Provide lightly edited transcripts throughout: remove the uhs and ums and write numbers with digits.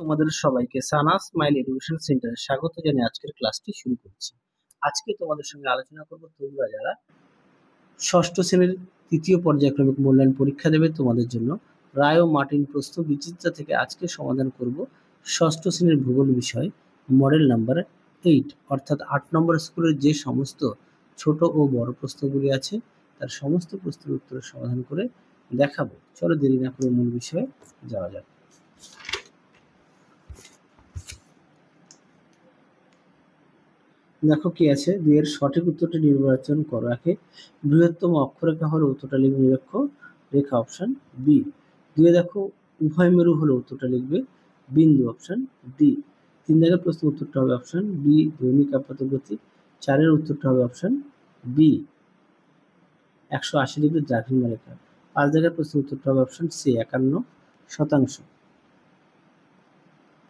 তোমাদের সবাইকে সানা smile education সেন্টারে স্বাগত জানিয়ে আজকের ক্লাসটি শুরু করছি। আজকে তোমাদের সঙ্গে আলোচনা করব তোমরা যারা ষষ্ঠ শ্রেণীর তৃতীয় পর্যায়ক্রমিক মূল্যায়ন পরীক্ষা দেবে তোমাদের জন্য রায় ও মার্টিন প্রশ্ন বিচিত্রা থেকে আজকে সমাধান করব ষষ্ঠ শ্রেণীর ভূগোল বিষয় মডেল নাম্বার 8 অর্থাৎ 8 নম্বর স্কুলের যে সমস্ত ছোট ও বড় প্রশ্নগুলি আছে তার সমস্ত প্রশ্নের উত্তরের সমাধান করে দেখাবো। চলো দেরি না করে মূল বিষয়ে যাওয়া যাক। দেখো কি আছে, দুইয়ের সঠিক উত্তরটি নির্বাচন করো। একে বৃহত্তম অক্ষরেখা হলো উত্তরটা লিখবে নিরক্ষ রেখা অপশন বি। দুয়ে দেখো উভয় মেরু হলো উত্তরটা লিখবে বিন্দু অপশন ডি। তিন দাগের প্রশ্ন উত্তরটা হবে অপশন বি দৈনিক আপাতগতি। চারের উত্তরটা হবে অপশন বি 180 ডিগ্রি দ্রাঘিমা রেখা। পাঁচ দাগের প্রশ্ন উত্তরটা হবে অপশন সি 51%।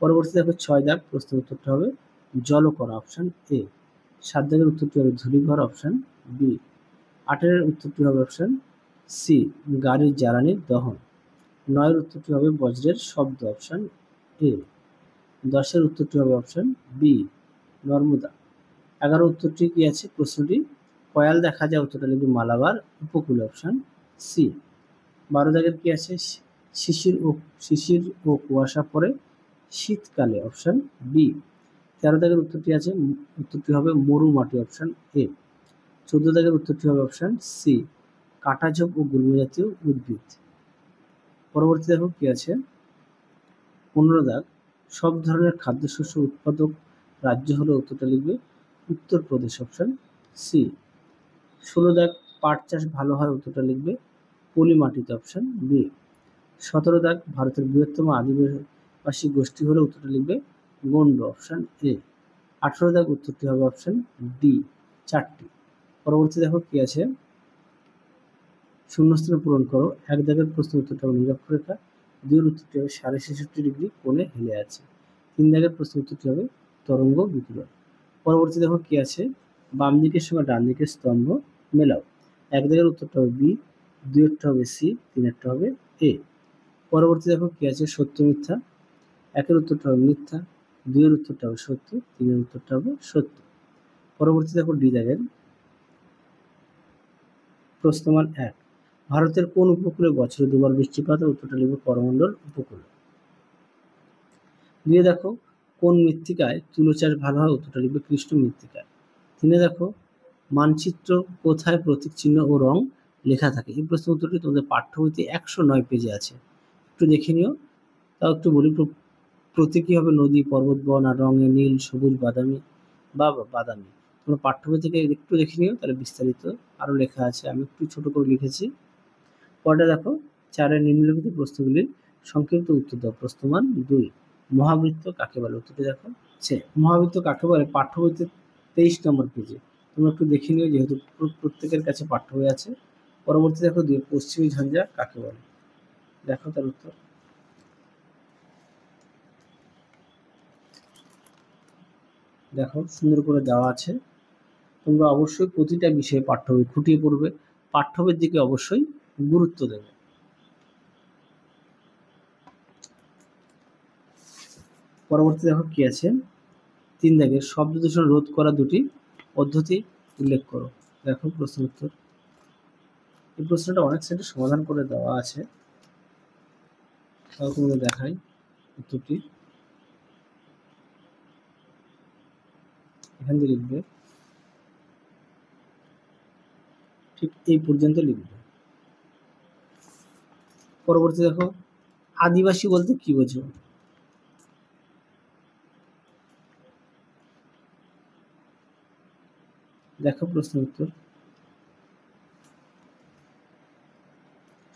পরবর্তী দেখো ছয় দাগ প্রশ্ন উত্তরটা হবে জলকণা অপশন এ। সাত দাগের উত্তরটি হবে ধূলিঘর অপশন বি। আটের উত্তরটি হবে অপশন সি গাড়ির জ্বালানির দহন। নয়ের উত্তরটি হবে বজ্রের শব্দ অপশন এ। দশের উত্তরটি হবে অপশন বি নর্মদা। 11 উত্তরটি কি আছে, প্রশ্নটি কয়াল দেখা যায় উত্তরটা লিখবে মালাবার উপকূল অপশন সি। 12 দাগের কি আছে, শিশির ও কুয়াশা পড়ে শীতকালে অপশন বি। 13 দাগের উত্তরটি হবে মরু মাটি অপশন এ। 14 দাগের উত্তরটি হবে অপশন সি কাঁটাঝোপ ও গুল্ম জাতীয় উদ্ভিদ। পরবর্তী দেখো কি আছে, 15 দাগ সব ধরনের খাদ্যশস্য উৎপাদক রাজ্য হলো উত্তরটা লিখবে উত্তরপ্রদেশ অপশন সি। 16 দাগ পাট চাষ ভালো হয় উত্তরটা লিখবে পলি মাটিতে অপশন বি। 17 দাগ ভারতের বৃহত্তম আদিবাসী গোষ্ঠী হলো উত্তরটা লিখবে গন্ড অপশন এ। 18 দাগ উত্তরটি হবে অপশন ডি 4টি। পরবর্তী দেখো কি আছে, শূন্যস্থান পূরণ করো। এক দাগের প্রশ্ন উত্তরটা হবে নিরক্ষরেখা। দুইয়ের উত্তরটি হবে 66.5 ডিগ্রি কোণে হেলে আছে। তিন দাগের প্রশ্ন উত্তরটি হবে তরঙ্গ বিকিরণ। পরবর্তী দেখো কি আছে, বাম দিকের সঙ্গে ডান দিকের স্তম্ভ মেলাও। এক দাগের উত্তরটা হবে বি, দুইয়েরটা হবে সি, তিনেরটা হবে এ। পরবর্তী দেখো কি আছে, সত্য মিথ্যা। একের উত্তরটা হবে মিথ্যা, দুইয়ের উত্তরটা হবে সত্য, তিনের উত্তরটা হবে সত্য। পরবর্তী দেখো ডি দাগের প্রশ্নমান 1 ভারতের কোন উপকূলে বছরে দুবার বৃষ্টিপাত হয় উত্তরটা লিখবে করমণ্ডল উপকূলে। দুইয়ে দেখো কোন মৃত্তিকায় তুলো চাষ ভালো হয় উত্তরটা লিখবে কৃষ্ণ মৃত্তিকায়। তিনে দেখো মানচিত্র কোথায় প্রতীক চিহ্ন ও রং লেখা থাকে। এই প্রশ্ন উত্তরটি তোমাদের পাঠ্য বইতে 109 পেজে আছে, একটু দেখে নিও। তাও একটু বলি, প্রতীকী হবে নদী, পর্বত, বন, আর রঙে নীল, সবুজ, বাদামি বা বাদামি। তোমরা পাঠ্য বই থেকে একটু দেখে নিও, তাহলে বিস্তারিত আরও লেখা আছে, আমি একটু ছোট করে লিখেছি। পরে দেখো চারের নিম্নলিখিত প্রশ্নগুলির সংক্ষিপ্ত উত্তর দাও। প্রশ্নমান 2 মহাবৃত্ত কাকে বলে উত্তরটি দেখো মহাবৃত্ত কাকে বলে পাঠ্য বইতে 23 নম্বর পেজে, তোমরা একটু দেখে নিও যেহেতু প্রত্যেকের কাছে পাঠ্য বই আছে। পরবর্তী দেখো পশ্চিমী ঝঞ্ঝা কাকে বলে, দেখো তার উত্তর। দেখো সুন্দর করে দেওয়া আছে, তোমরা অবশ্যই প্রতিটা বিষয়ে পাঠ্য বই খুঁটিয়ে পড়বে, পাঠ্য বইয়ের দিকে অবশ্যই গুরুত্ব দেবে। পরবর্তী দেখো কি আছে, 3 দাগের শব্দ দূষণ রোধ করা দুটি পদ্ধতি উল্লেখ করো। দেখো প্রশ্ন উত্তর। এই প্রশ্নটা অনেক সাইডে সমাধান করে দেওয়া আছে, তাও তোমাদের দেখাই উত্তরটি। এখান থেকে লিখবে, ঠিক এই পর্যন্ত লিখবে। পরবর্তী দেখো আদিবাসী বলতে কি বোঝো। দেখো প্রশ্ন উত্তর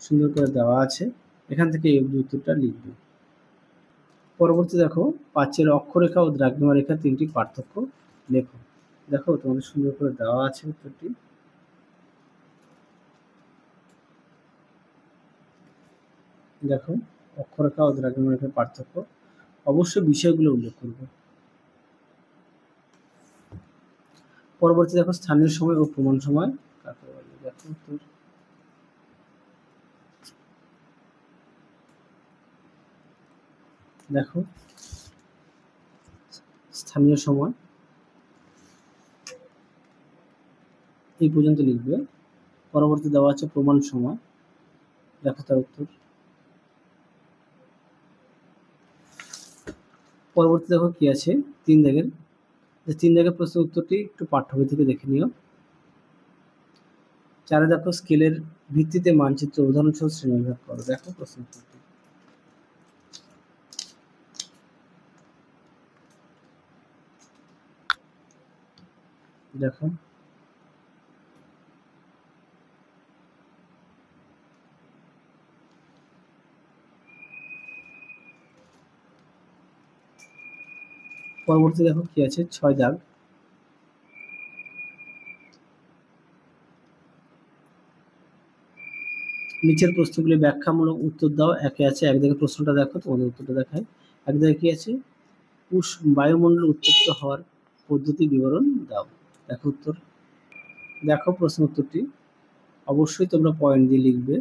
সুন্দর করে দেওয়া আছে, এখান থেকে এই উত্তরটা লিখবে। পরবর্তী দেখো 5 অক্ষরেখা ও দ্রাঘিমা রেখা 3টি পার্থক্য লেখো। দেখো তোমাদের সুন্দর করে দেওয়া আছে উত্তরটি। দেখো অক্ষরেখা ও দ্রাঘিমা রেখার পার্থক্য, অবশ্যই বিষয়গুলো উল্লেখ করবে। পরবর্তী দেখো স্থানীয় সময় ও প্রমাণ সময় কাকে বলে। দেখো উত্তর। দেখো স্থানীয় সময় এই পর্যন্ত লিখবে। পরবর্তী দেওয়া আছে প্রমাণ সময়, দেখো তার উত্তর। পরবর্তী দেখো কি আছে 3 দাগের, 3 দাগের প্রশ্নের উত্তরটি একটু পাঠ্য বই থেকে দেখে নিও। 4 দেখো স্কেলের ভিত্তিতে মানচিত্র উদাহরণসহ শ্রেণীবিভাগ করো, দেখো প্রশ্ন উত্তরটি। দেখো পরবর্তী দেখো কি আছে 6 দাগ, নিচের প্রশ্নগুলি ব্যাখ্যামূলক উত্তর দাও। একে আছে, এক দাগের প্রশ্নটা দেখো, তোমাদের উত্তরটা দেখায়। এক দাগে কি আছে, বায়ুমণ্ডল উত্তপ্ত হওয়ার পদ্ধতি বিবরণ দাও, দেখো উত্তর। দেখো প্রশ্ন উত্তরটি, অবশ্যই তোমরা পয়েন্ট দিয়ে লিখবে।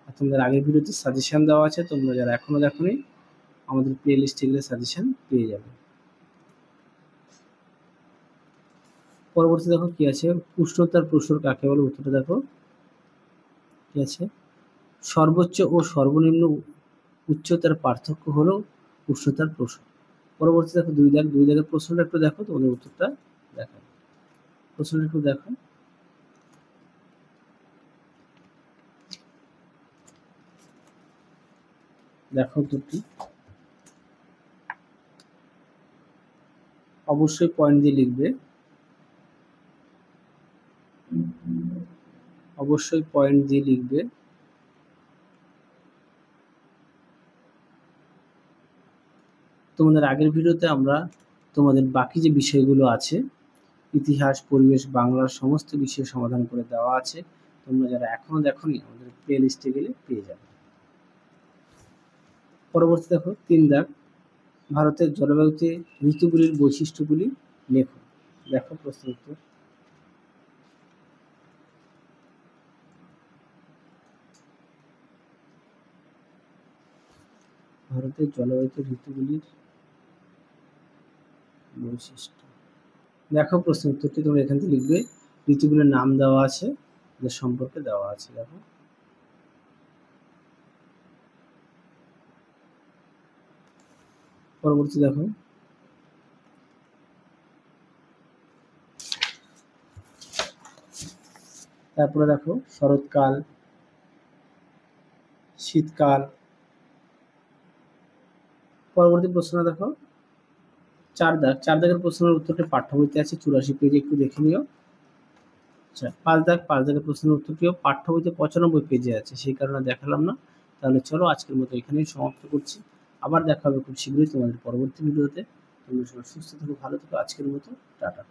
আর তোমাদের আগের ভিডিওতে সাজেশন দেওয়া আছে, তোমরা যারা এখনো দেখোনি আমাদের প্লে লিস্টে গেলে সাজেশন পেয়ে যাবে। পরবর্তী দেখো কি আছে, উষ্ণতার প্রসার কাকে বলে, উত্তরটা দেখো কি আছে, সর্বোচ্চ ও সর্বনিম্ন উচ্চতার পার্থক্য হলো উষ্ণতার প্রসার। পরবর্তী দেখো 2 দাগ, 2 দাগের প্রশ্নটা একটু দেখো, তোমাদের উত্তরটা দেখো, প্রশ্নটা একটু দেখো। দেখো উত্তরটি, অবশ্যই পয়েন্ট দিয়ে লিখবে, অবশ্যই পয়েন্ট দিয়ে লিখবে। তোমাদের আগের ভিডিওতে আমরা তোমাদের বাকি যে বিষয়গুলো আছে, ইতিহাস, পরিবেশ, বাংলার সমস্ত বিষয় সমাধান করে দেওয়া আছে। তোমরা যারা এখনো দেখোনি আমাদের প্লে লিস্টে গেলে পেয়ে যাবে। পরবর্তী দেখো 3 দাগ, ভারতের জলবায়ুতে ঋতুগুলির বৈশিষ্ট্যগুলি লেখো, দেখো প্রশ্ন উত্তর। ভারতের জলবায়ুতে ঋতুগুলির বৈশিষ্ট্য, দেখো প্রশ্ন উত্তরটি। তোমরা এখান থেকে লিখবে, ঋতুগুলোর নাম দেওয়া আছে, এদের সম্পর্কে দেওয়া আছে, দেখো। পরবর্তী দেখো, তারপরে দেখো শরৎকাল, শীতকাল। পরবর্তী প্রশ্নটা দেখো 4 দাগ, 4 দাগের প্রশ্নের উত্তরটি পাঠ্য বইতে আছে 84 পেজে, একটু দেখে নিও। আচ্ছা 5 দাগ, 5 দাগের প্রশ্নের উত্তরটিও পাঠ্য বইতে 95 পেজে আছে, সেই কারণে দেখালাম না। তাহলে চলো আজকের মতো এখানেই সমাপ্ত করছি। আবার দেখা হবে খুব শীঘ্রই তোমাদের পরবর্তী ভিডিওতে। তোমরা সবাই সুস্থ থেকো, ভালো থেকো। আজকের মতো টাটা।